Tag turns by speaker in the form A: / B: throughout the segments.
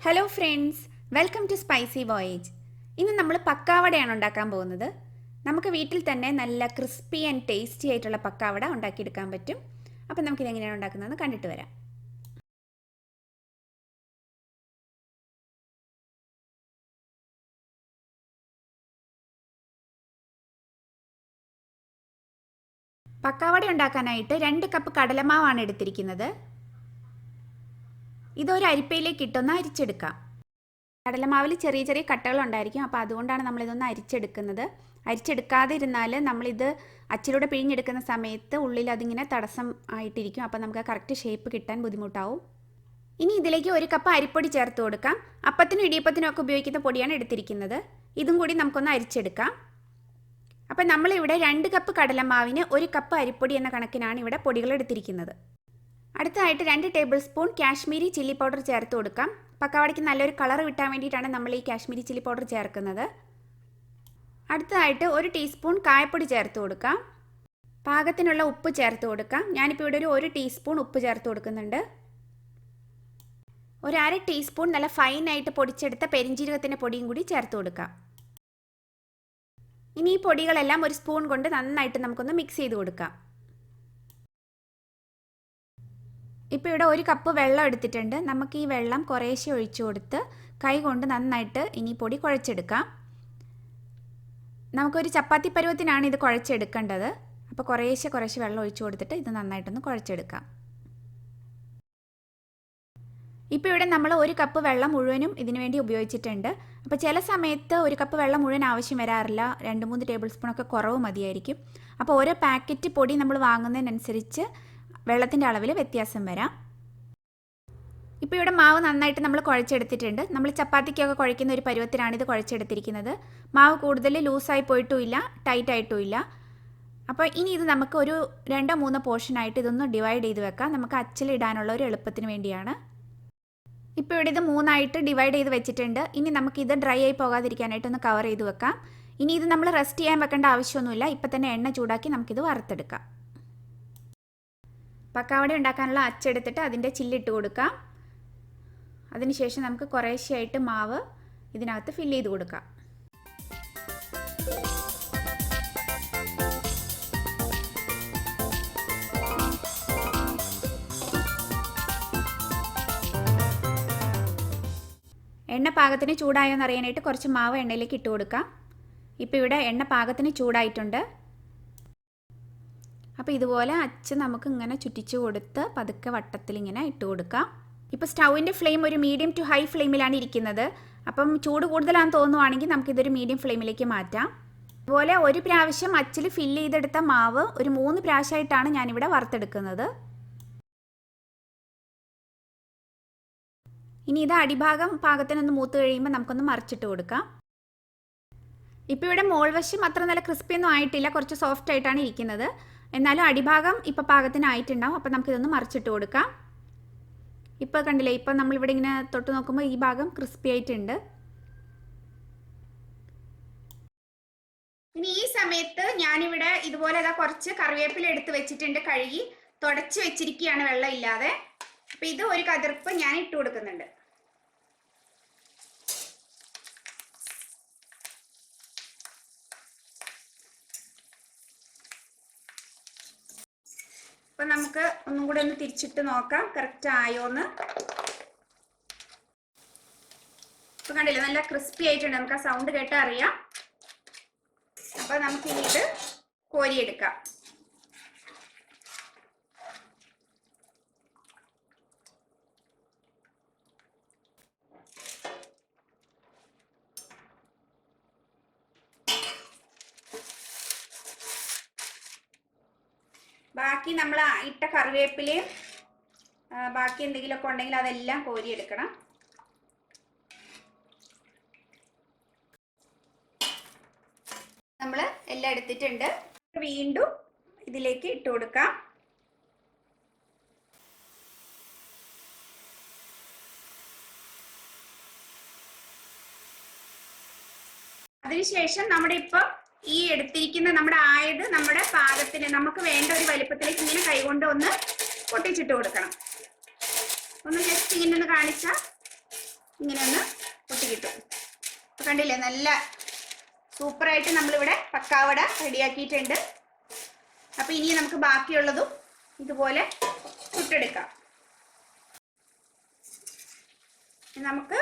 A: Hello friends, welcome to spicy voyage. ഇന്ന് നമ്മൾ പക്കാവടയാണ് ഉണ്ടാക്കാൻ പോകുന്നത്. നമുക്ക് വീട്ടിൽ തന്നെ നല്ല ക്രിസ്പി ആൻഡ് ടേസ്റ്റി ആയിട്ടുള്ള പക്കാവട ഉണ്ടാക്കിയെടുക്കാൻ പറ്റും. അപ്പം നമുക്കിതെങ്ങനെയാണ് ഉണ്ടാക്കുന്നതെന്ന് കണ്ടിട്ട് വരാം. പക്കാവട ഉണ്ടാക്കാനായിട്ട് 2 കപ്പ് കടലമാവാണ് എടുത്തിരിക്കുന്നത്. ഇതൊരു അരിപ്പയിലേക്ക് ഇട്ടൊന്ന് അരിച്ചെടുക്കാം. കടലമാവിൽ ചെറിയ ചെറിയ കട്ടകൾ ഉണ്ടായിരിക്കും, അപ്പോൾ അതുകൊണ്ടാണ് നമ്മളിതൊന്ന് അരിച്ചെടുക്കുന്നത്. അരിച്ചെടുക്കാതെ ഇരുന്നാൽ നമ്മളിത് അച്ചിലൂടെ പിഴിഞ്ഞെടുക്കുന്ന സമയത്ത് ഉള്ളിൽ അതിങ്ങനെ തടസ്സം ആയിട്ടിരിക്കും. അപ്പോൾ നമുക്ക് കറക്റ്റ് ഷേപ്പ് കിട്ടാൻ ബുദ്ധിമുട്ടാവും. ഇനി ഇതിലേക്ക് 1 കപ്പ് അരിപ്പൊടി ചേർത്ത് കൊടുക്കാം. അപ്പത്തിനും ഇടിയപ്പത്തിനും ഒക്കെ ഉപയോഗിക്കുന്ന പൊടിയാണ് എടുത്തിരിക്കുന്നത്. ഇതും കൂടി നമുക്കൊന്ന് അരിച്ചെടുക്കാം. അപ്പം നമ്മളിവിടെ 2 കപ്പ് കടലമാവിന് 1 കപ്പ് അരിപ്പൊടി എന്ന കണക്കിനാണ് ഇവിടെ പൊടികൾ എടുത്തിരിക്കുന്നത്. അടുത്തതായിട്ട് 2 table spoon Kashmiri chilli powder ചേർത്ത് കൊടുക്കാം. പക്കാവടയ്ക്ക് നല്ലൊരു കളർ കിട്ടാൻ വേണ്ടിയിട്ടാണ് നമ്മൾ ഈ കാശ്മീരി ചില്ലി പൗഡർ ചേർക്കുന്നത്. അടുത്തതായിട്ട് 1 ടീസ്പൂൺ കായപ്പൊടി ചേർത്ത് കൊടുക്കാം. പാകത്തിനുള്ള ഉപ്പ് ചേർത്ത് കൊടുക്കാം. ഞാനിപ്പോൾ ഇവിടെ 1 ടീസ്പൂൺ ഉപ്പ് ചേർത്ത് കൊടുക്കുന്നുണ്ട്. 1/2 ടീസ്പൂൺ നല്ല ഫൈനായിട്ട് പൊടിച്ചെടുത്ത പെരിഞ്ജീരകത്തിൻ്റെ പൊടിയും കൂടി ചേർത്ത് കൊടുക്കാം. ഇനി ഈ പൊടികളെല്ലാം ഒരു സ്പൂൺ കൊണ്ട് നന്നായിട്ട് നമുക്കൊന്ന് മിക്സ് ചെയ്ത് കൊടുക്കാം. ഇപ്പോൾ ഇവിടെ 1 കപ്പ് വെള്ളം എടുത്തിട്ടുണ്ട്. നമുക്ക് ഈ വെള്ളം കുറേശ്ശെ ഒഴിച്ചു കൊടുത്ത് കൈ കൊണ്ട് നന്നായിട്ട് ഇനി പൊടി കുഴച്ചെടുക്കാം. നമുക്കൊരു ചപ്പാത്തി പരുവത്തിനാണ് ഇത് കുഴച്ചെടുക്കേണ്ടത്. അപ്പോൾ കുറേശ്ശെ വെള്ളം ഒഴിച്ചു കൊടുത്തിട്ട് ഇത് നന്നായിട്ടൊന്ന് കുഴച്ചെടുക്കാം. ഇപ്പോൾ ഇവിടെ നമ്മൾ 1 കപ്പ് വെള്ളം മുഴുവനും ഇതിനു വേണ്ടി ഉപയോഗിച്ചിട്ടുണ്ട്. അപ്പോൾ ചില സമയത്ത് 1 കപ്പ് വെള്ളം മുഴുവൻ ആവശ്യം വരാറില്ല. 2-3 ടേബിൾ സ്പൂണൊക്കെ കുറവ് മതിയായിരിക്കും. അപ്പോൾ ഓരോ പാക്കറ്റ് പൊടി നമ്മൾ വാങ്ങുന്നതിനനുസരിച്ച് വെള്ളത്തിൻ്റെ അളവിൽ വ്യത്യാസം വരാം. ഇപ്പോൾ ഇവിടെ മാവ് നന്നായിട്ട് നമ്മൾ കുഴച്ചെടുത്തിട്ടുണ്ട്. നമ്മൾ ചപ്പാത്തിക്കൊക്കെ കുഴയ്ക്കുന്ന ഒരു പരുവത്തിനാണ് ഇത് കുഴച്ചെടുത്തിരിക്കുന്നത്. മാവ് കൂടുതൽ ലൂസായി പോയിട്ടുമില്ല, ടൈറ്റായിട്ടുമില്ല. അപ്പോൾ ഇനി ഇത് നമുക്ക് ഒരു 2-3 പോർഷനായിട്ട് ഇതൊന്ന് ഡിവൈഡ് ചെയ്ത് വെക്കാം. നമുക്ക് അച്ചിലിടാനുള്ള ഒരു എളുപ്പത്തിന് വേണ്ടിയാണ്. ഇപ്പോൾ ഇവിടെ ഇത് 3ആയിട്ട് ഡിവൈഡ് ചെയ്ത് വെച്ചിട്ടുണ്ട്. ഇനി നമുക്കിത് ഡ്രൈ ആയി പോകാതിരിക്കാനായിട്ടൊന്ന് കവർ ചെയ്ത് വെക്കാം. ഇനി ഇത് നമ്മൾ റെസ്റ്റ് ചെയ്യാൻ വെക്കേണ്ട ആവശ്യമൊന്നുമില്ല. ഇപ്പം തന്നെ എണ്ണ ചൂടാക്കി നമുക്കിത് വറുത്തെടുക്കാം. പക്കാവട ഉണ്ടാക്കാനുള്ള അച്ചെടുത്തിട്ട് അതിൻ്റെ ചില്ലിട്ട് കൊടുക്കാം. അതിനുശേഷം നമുക്ക് കുറേശ്ശെയായിട്ട് മാവ് ഇതിനകത്ത് ഫില്ല് ചെയ്ത് കൊടുക്കാം. എണ്ണ പാകത്തിന് ചൂടായോ എന്ന് അറിയാനായിട്ട് കുറച്ച് മാവ് എണ്ണയിലേക്ക് ഇട്ട് കൊടുക്കാം. ഇപ്പോൾ ഇവിടെ എണ്ണ പാകത്തിന് ചൂടായിട്ടുണ്ട്. അപ്പോൾ ഇതുപോലെ അച്ച് നമുക്ക് ഇങ്ങനെ ചുറ്റിച്ച് കൊടുത്ത് പതുക്കെ വട്ടത്തിൽ ഇങ്ങനെ ഇട്ട് കൊടുക്കാം. ഇപ്പോൾ സ്റ്റൗവിൻ്റെ ഫ്ലെയിം ഒരു മീഡിയം ടു ഹൈ ഫ്ലെയിമിലാണ് ഇരിക്കുന്നത്. അപ്പം ചൂട് കൂടുതലാണെന്ന് തോന്നുവാണെങ്കിൽ നമുക്കിതൊരു മീഡിയം ഫ്ലെയിമിലേക്ക് മാറ്റാം. അതുപോലെ ഒരു പ്രാവശ്യം അച്ചിൽ ഫില്ല് ചെയ്തെടുത്ത മാവ് ഒരു 3 പ്രാവശ്യമായിട്ടാണ് ഞാനിവിടെ വറുത്തെടുക്കുന്നത്. ഇനി ഇത് അടിഭാഗം പാകത്തിനൊന്ന് മൂത്ത് കഴിയുമ്പോൾ നമുക്കൊന്ന് മറിച്ചിട്ട് കൊടുക്കാം. ഇപ്പോൾ ഇവിടെ മോൾവശം അത്ര നല്ല ക്രിസ്പിയൊന്നും ആയിട്ടില്ല, കുറച്ച് സോഫ്റ്റ് ആയിട്ടാണ് ഇരിക്കുന്നത്. എന്നാലും അടിഭാഗം ഇപ്പോൾ പാകത്തിനായിട്ടുണ്ടാവും. അപ്പോൾ നമുക്കിതൊന്ന് മറിച്ചിട്ട് കൊടുക്കാം. ഇപ്പോൾ കണ്ടില്ലേ, ഇപ്പോൾ നമ്മളിവിടെ ഇങ്ങനെ തൊട്ട് നോക്കുമ്പോൾ ഈ ഭാഗം ക്രിസ്പി ആയിട്ടുണ്ട്. ഇനി ഈ സമയത്ത് ഞാനിവിടെ ഇതുപോലെ കുറച്ച് കറിവേപ്പില എടുത്ത് വെച്ചിട്ടുണ്ട്. കഴുകി തുടച്ച് വെച്ചിരിക്കുകയാണ് വെള്ളം ഇല്ലാതെ. അപ്പം ഇത് ഒരു കതിർപ്പ് ഞാൻ ഇട്ട് കൊടുക്കുന്നുണ്ട്. അപ്പം നമുക്ക് ഒന്നും കൂടെ ഒന്ന് തിരിച്ചിട്ട് നോക്കാം കറക്റ്റ് ആയോന്ന്. ഇപ്പം കണ്ടില്ലേ, നല്ല ക്രിസ്പി ആയിട്ടുണ്ട്. നമുക്ക് ആ സൗണ്ട് കേട്ടാൽ അറിയാം. അപ്പം നമുക്കിനി ഇത് കോരിയെടുക്കാം. ബാക്കി നമ്മൾ ഇട്ട കറിവേപ്പിലയും ബാക്കി എന്തെങ്കിലുമൊക്കെ ഉണ്ടെങ്കിൽ അതെല്ലാം കോരിയെടുക്കണം. നമ്മൾ എല്ലാം എടുത്തിട്ടുണ്ട്. വീണ്ടും ഇതിലേക്ക് ഇട്ട് കൊടുക്കാം. അതിനുശേഷം നമ്മുടെ ഇപ്പം ഈ എടുത്തിരിക്കുന്ന നമ്മുടെ ആയത് നമ്മുടെ പാകത്തിന് നമുക്ക് വേണ്ട ഒരു വലിപ്പത്തിലേക്ക് ഇങ്ങനെ കൈകൊണ്ട് ഒന്ന് പൊട്ടിച്ചിട്ട് കൊടുക്കണം. ഒന്ന് ജസ്റ്റ് ഇങ്ങനെ ഒന്ന് കാണിച്ചാൽ ഇങ്ങനെ ഒന്ന് പൊട്ടിക്കിട്ടും. അപ്പോൾ കണ്ടില്ലേ, നല്ല സൂപ്പറായിട്ട് നമ്മളിവിടെ പക്കാവട റെഡിയാക്കിയിട്ടുണ്ട്. അപ്പോൾ ഇനി നമുക്ക് ബാക്കിയുള്ളതും ഇതുപോലെ ചുട്ടെടുക്കാം. നമുക്ക്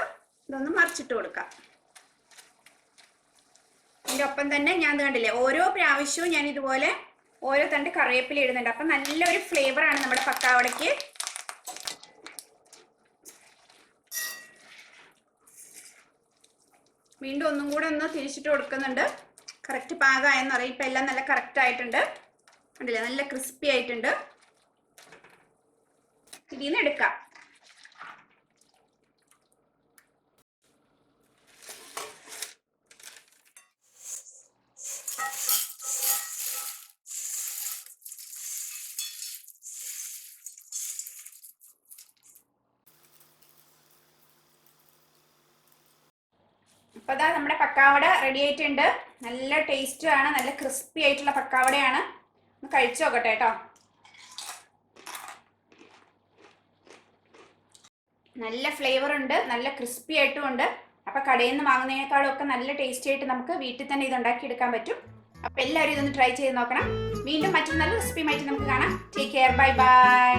A: ഇതൊന്ന് മറിച്ചിട്ട് കൊടുക്കാം. ഇതിൻ്റെ ഒപ്പം തന്നെ ഞാൻ കണ്ടില്ലേ, ഓരോ പ്രാവശ്യവും ഞാൻ ഇതുപോലെ ഓരോ തണ്ട് കറിവേപ്പില ഇടുന്നുണ്ട്. അപ്പം നല്ലൊരു ഫ്ലേവറാണ് നമ്മുടെ പക്കാവടയ്ക്ക്. വീണ്ടും ഒന്നും കൂടെ ഒന്ന് തിരിച്ചിട്ട് കൊടുക്കുന്നുണ്ട്. കറക്റ്റ് പാകമായെന്നറിയാം. ഇപ്പം എല്ലാം നല്ല കറക്റ്റ് ആയിട്ടുണ്ട്. കണ്ടില്ലേ, നല്ല ക്രിസ്പി ആയിട്ടുണ്ട്. ഇതിൽ നിന്ന് എടുക്കാം. അപ്പോൾ അതാ നമ്മുടെ പക്കാവട റെഡി ആയിട്ടുണ്ട്. നല്ല ടേസ്റ്റുമാണ്, നല്ല ക്രിസ്പി ആയിട്ടുള്ള പക്കാവടയാണ്. ഒന്ന് കഴിച്ചു നോക്കട്ടെ കേട്ടോ. നല്ല ഫ്ലേവർ ഉണ്ട്, നല്ല ക്രിസ്പി ആയിട്ടും ഉണ്ട്. അപ്പോൾ കടയിൽ നിന്ന് വാങ്ങുന്നതിനേക്കാളും ഒക്കെ നല്ല ടേസ്റ്റി ആയിട്ട് നമുക്ക് വീട്ടിൽ തന്നെ ഇത് ഉണ്ടാക്കിയെടുക്കാൻ പറ്റും. അപ്പോൾ എല്ലാവരും ഇതൊന്ന് ട്രൈ ചെയ്ത് നോക്കണം. വീണ്ടും മറ്റൊരു നല്ല റെസിപ്പിയുമായിട്ട് നമുക്ക് കാണാം. Take care, bye bye.